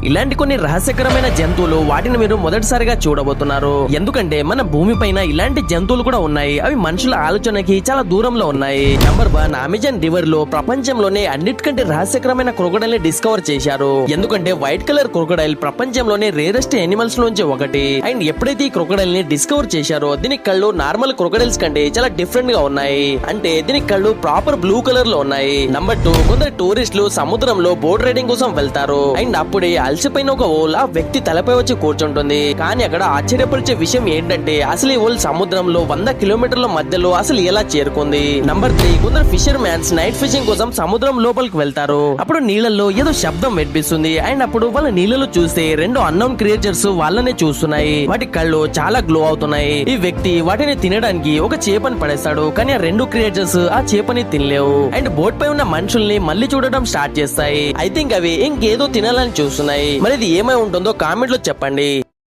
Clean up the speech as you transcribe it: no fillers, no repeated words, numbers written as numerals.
ఇలాంటి కొన్ని రహస్యకరమైన జంతువులు వాటిని మీరు మొదటిసారిగా చూడబోతున్నారు. ఎందుకంటే మన భూమి పైన ఇలాంటి జంతువులు కూడా ఉన్నాయి. అవి మనుషుల ఆలోచనకి చాలా దూరంలో ఉన్నాయి. నంబర్ 1, అమెజాన్ రివర్ లో ప్రపంచంలోనే అన్నిటికంటే రహస్యకరమైన క్రొకడైల్ ని డిస్కవర్ చేశారు. ఎందుకంటే వైట్ కలర్ క్రొకడైల్ ప్రపంచంలోనే రేరెస్ట్ ఎనిమల్స్ నుంచి ఒకటి. అండ్ ఎప్పుడైతే ఈ క్రొకడైల్ ని డిస్కవర్ చేశారో దీని కళ్ళు నార్మల్ క్రొకడైల్స్ కంటే చాలా డిఫరెంట్ గా ఉన్నాయి. అంటే దీని కళ్ళు ప్రాపర్ బ్లూ కలర్ లో ఉన్నాయి. నంబర్ 2, కొందరు టూరిస్టులు సముద్రంలో బోట్ రైడింగ్ కోసం వెళ్తారు. అండ్ అప్పుడే అలసిపోయిన ఒక ఓల్ ఆ వ్యక్తి తలపై వచ్చి కూర్చుంటుంది. కానీ అక్కడ ఆశ్చర్యపరిచే విషయం ఏంటంటే అసలు ఈ ఓల్ సముద్రంలో 100 కిలోమీటర్ల మధ్యలో అసలు ఎలా చేరుకుంది. నంబర్ 3, కొందరు ఫిషర్ మ్యాన్స్ నైట్ ఫిషింగ్ కోసం సముద్రం లోపలికి వెళ్తారు. అప్పుడు నీళ్ళల్లో ఏదో శబ్దం వినిపిస్తుంది. అండ్ అప్పుడు వాళ్ళ నీళ్ళలో చూస్తే 2 అన్నోన్ క్రియేచర్స్ వాళ్ళనే చూస్తున్నాయి. వాటి కళ్ళు చాలా గ్లో అవుతున్నాయి. ఈ వ్యక్తి వాటిని తినడానికి ఒక చేపని పడేస్తాడు. కానీ ఆ 2 క్రియేచర్స్ ఆ చేపని తినలేవు. అండ్ బోట్ పై ఉన్న మనుషుల్ని మళ్ళీ చూడడం స్టార్ట్ చేస్తాయి. ఐ థింక్ అవి ఇంకేదో తినాలని చూస్తున్నాయి. మరి ఇది ఏమై ఉంటుందో కామెంట్ లో చెప్పండి.